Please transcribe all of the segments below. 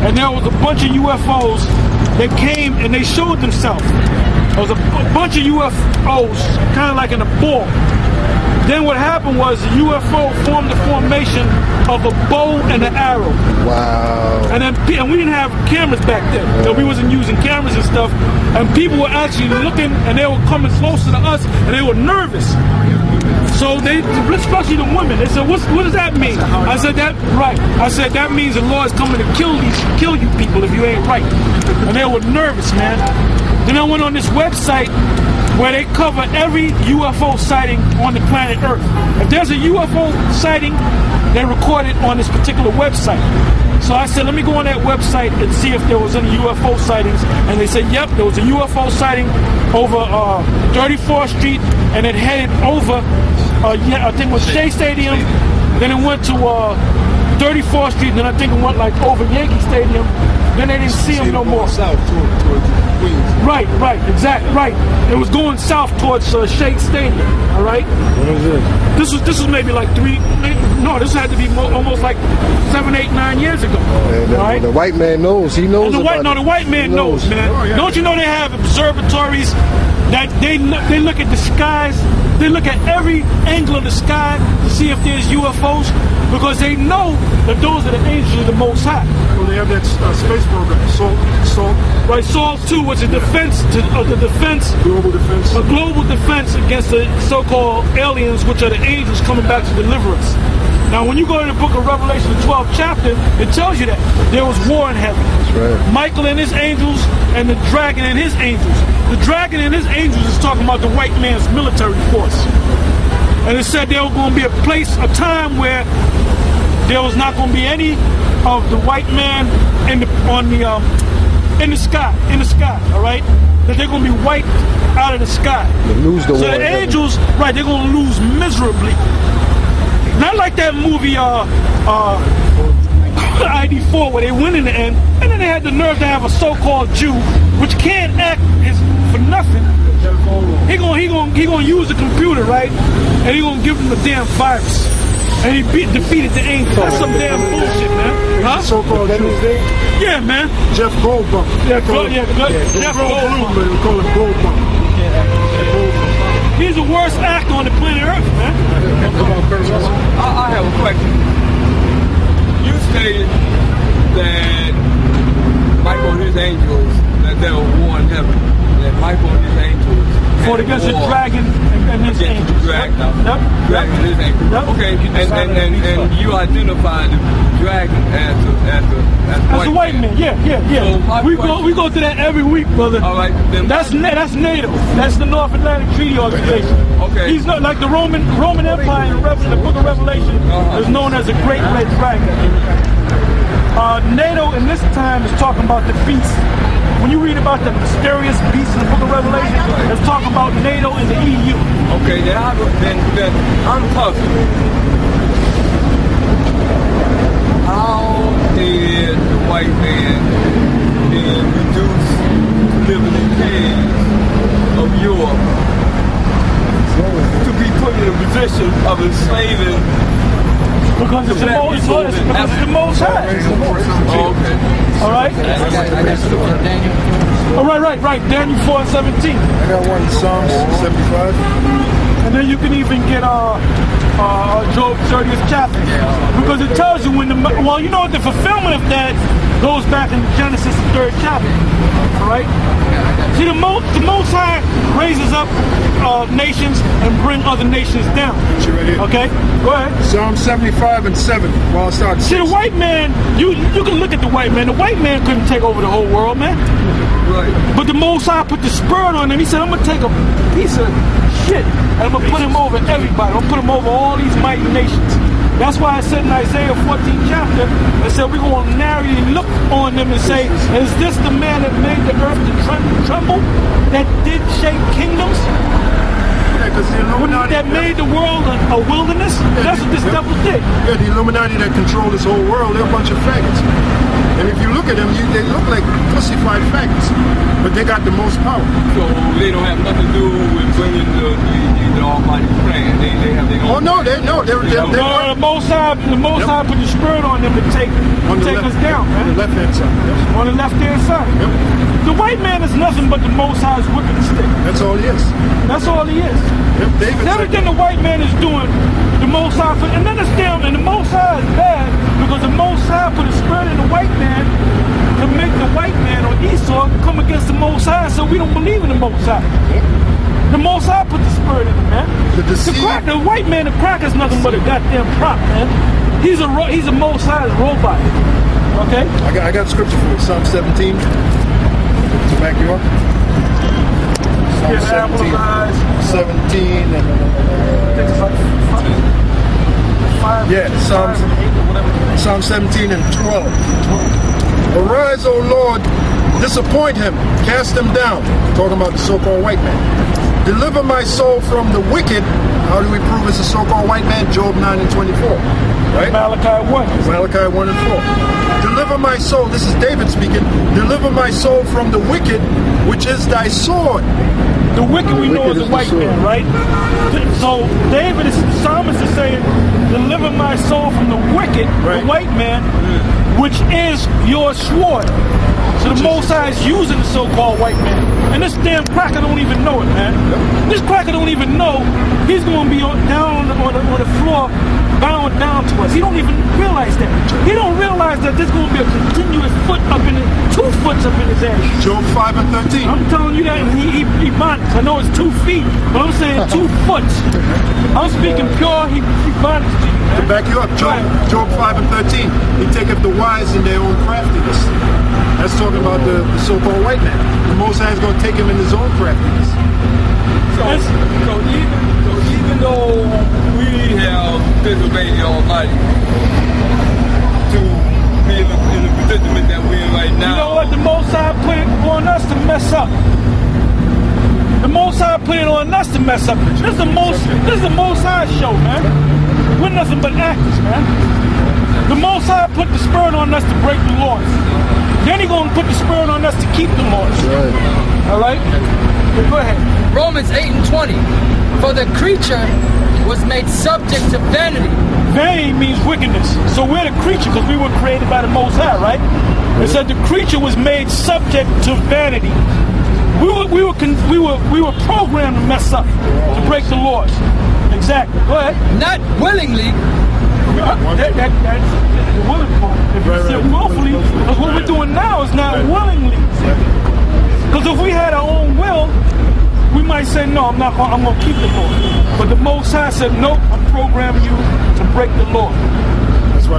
and there was a bunch of UFOs that came and they showed themselves. There was a bunch of UFOs, kind of like in a ball. Then what happened was the UFO formed the formation of a bow and an arrow. Wow. And we didn't have cameras back then. So we wasn't using cameras and stuff. And people were actually looking, and they were coming closer to us, and they were nervous. So they, especially the women, they said, what does that mean? I said, that means the Lord's coming to kill you people if you ain't right. And they were nervous, man. Then I went on this website where they cover every UFO sighting on the planet Earth. If there's a UFO sighting, they record it on this particular website. So I said, let me go on that website and see if there was any UFO sightings. And they said, yep, there was a UFO sighting over 34th Street, and it headed over, I think it was Shea Stadium. Then it went to 34th Street, then I think it went like over Yankee Stadium. Then they didn't see him no more. South towards Queens. Right, exactly, right. It was going south towards Shea Stadium. All right. What was this? This was maybe like this had to be almost like 7, 8, 9 years ago. And right? The white man knows. He knows. The white man knows, man. Oh, yeah. Don't you know they have observatories that they look at the skies? They look at every angle of the sky to see if there's UFOs, because they know that those are the angels of the Most High. Well, they have that space program, SALT. Right, SALT 2 was a global defense against the so-called aliens, which are the angels coming back to deliver us. Now, when you go to the book of Revelation, the 12th chapter, it tells you that there was war in heaven. That's right. Michael and his angels, and the dragon and his angels. The dragon and his angels is talking about the white man's military force. And it said there was going to be a time where there was not going to be any of the white man in the sky, all right? That they're going to be wiped out of the sky. They lose the war. So the angels, right, they're going to lose miserably. Not like that movie ID4 where they win in the end, and then they had the nerve to have a so-called Jew, which can't act for nothing. He gonna use the computer, right? And he gonna give them the damn virus. And he defeated the angels. That's some damn bullshit, man. Huh? So-called Jew. Yeah, man. Jeff Goldblum. Jeff Goldblum. But we call him Goldblum. He's the worst actor on the planet Earth, man. I have a question. You stated that Michael and his angels, that there was war in heaven. That Michael and his angels fought against the dragon and his angels. Dragon and his angels. Yep. Okay, and you identified the dragon as the white man. Yeah. So we go to that every week, brother. All right. Then that's NATO. That's the North Atlantic Treaty Organization. Okay. He's not like the Roman Empire in the Book of Revelation is known as a Great Red Dragon. NATO in this time is talking about the beast. When you read about the mysterious beast in the Book of Revelation, it's talking about NATO and the EU. Okay, then I'm puzzled. How did the white man then reduce to living in caves of Europe to be put in a position of enslaving? Because it's the Most High. Oh, okay. All right? Right. Daniel 4:17. I got one in Psalms 75. And then you can even get Job 30th chapter. Because it tells you the fulfillment of that goes back in Genesis the 3rd chapter. All right? See, the Most High raises up nations and bring other nations down. Okay? Go ahead. Psalm 75 and 7. Well, I'll start. See, the white man, you can look at the white man. The white man couldn't take over the whole world, man. Right. But the Most High put the spirit on him. He said, I'm going to take a piece of shit and I'm going to put him over everybody. I'm going to put him over all these mighty nations. That's why I said in Isaiah 14th chapter, I said we're going to narrowly look on them and say, is this the man that made the earth to tremble? That did shake kingdoms? That made the world a wilderness? That's what this devil did. Yeah, the Illuminati that control this whole world, they're a bunch of faggots. And if you look at them, they look like pussified faggots. But they got the most power. So they don't have nothing to do with bringing the the Almighty's plan. They have their own. Oh no, they're No, the Most High put the spirit on them to take us down, on man. the left hand side. Yep. On the left-hand side. Yep. The white man is nothing but the Most High's wicked stick. That's all he is. That's all he is. Yep. David said Everything the white man is doing, the Most High put, and understand, and the Most High is bad because the Most High put a spirit in the white man to make the white man or Esau come against the Most High, so we don't believe in the Most High. The Most High put the spirit in him, man. The white man, the crack is nothing but a goddamn prop, man. He's a Most High's robot. Okay? I got scripture for you. Psalm 17. To back you up. Psalm 17 and Psalm 17 and 12. Arise, O Lord, disappoint him, cast him down. Talking about the so-called white man. Deliver my soul from the wicked. How do we prove it's a so-called white man? Job 9 and 24. Right? Malachi 1. Malachi 1 and 4. Deliver my soul, this is David speaking, deliver my soul from the wicked, which is thy sword. The wicked we know is the white man, right? So David, the psalmist is saying, deliver my soul from the wicked, the white man, which is your sword. So the Most High is using the so-called white man. And this damn cracker don't even know it, man. This cracker don't even know he's going to be down on the floor, bowing down to us. He don't even realize that. He don't realize that there's going to be a continuous foot up in it, 2 foot up in his ass. Job 5 and 13. I'm telling you that, and he bondage. I know it's 2 feet, but I'm saying 2 foot. I'm speaking pure, he bondage to you, man. To back you up, Job 5 and 13. He taketh the wise in their own craftiness. That's talking about the so-called white man. The Most High is going to take him in his own craftiness. So even though we have disobeyed the Almighty to be in the predicament that we're in right now. You know what? The Most High put it on us to mess up. The Most High put it on us to mess up. This is the Most High show, man. We're nothing but actors, man. The Most High put the spirit on us to break the laws. Then He's going to put the spirit on us to keep the laws. Right. All right? Go ahead. Romans 8 and 20. For the creature was made subject to vanity. Vanity means wickedness. So we're the creature because we were created by the Most High, right? It said the creature was made subject to vanity. We were programmed to mess up, to break the laws. Exactly. Go ahead. Not willingly. That's the willing part. If you said willfully, because what we're doing now is not willingly. Because if we had our own will, we might say, no, I'm going to keep the law. But the Most High said, nope, I'm programming you to break the law.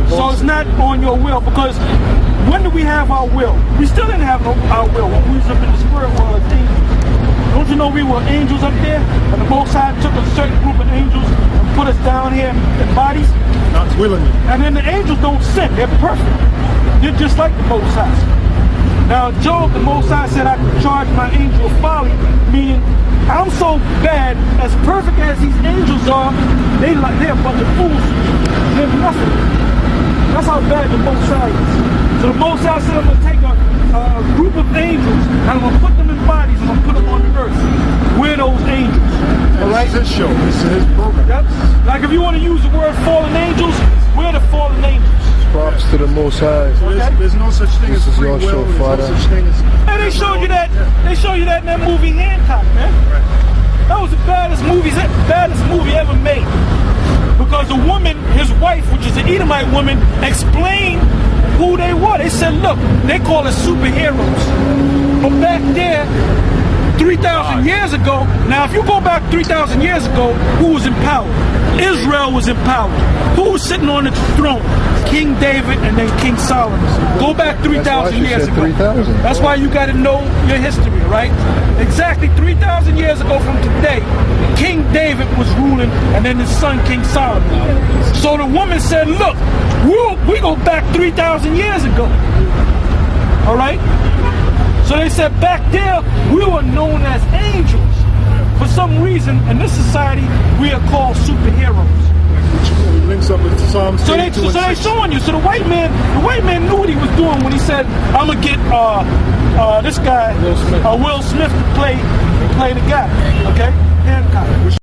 So it's not on your will, because when did we have our will? We still didn't have our will when we was up in the spirit world of angels. Don't you know we were angels up there? And the Most High took a certain group of angels and put us down here in bodies? Not willingly. And then the angels don't sin. They're perfect. They're just like the Most High. Now, Job, the Most High said, I can charge my angel of folly, meaning I'm so bad, as perfect as these angels are, they're a bunch of fools. They're nothing. That's how bad the Most High is. So the Most High said, I'm going to take a group of angels, and I'm going to put them in bodies, and I'm going to put them on the earth. We're those angels. All right? This is his show. This is his program. Yep. Like if you want to use the word fallen angels, we're the fallen angels. Props to the Most High. So there's no such thing as free your will. show, There's no Father. such thing as... And they showed you that. They showed you that in that movie Hancock, man. That was the baddest movie ever made. Because the woman, his wife, which is an Edomite woman, explained who they were. They said, look, they call us superheroes. But back there, 3,000 years ago, now if you go back 3,000 years ago, who was in power? Israel was in power. Who was sitting on the throne? King David and then King Solomon. Go back 3,000 years ago. 3,000. That's why you got to know your history, right? Exactly 3,000 years ago from today, King David was ruling, and then his son King Solomon. So the woman said, look, we go back 3,000 years ago. All right? So they said back there, we were known as angels. For some reason, in this society, we are called superheroes. Which links up with Psalms 32 and 6. So they showing you. So the white man knew what he was doing when he said, I'm going to get this guy, Will Smith to play the guy. Okay? Hancock.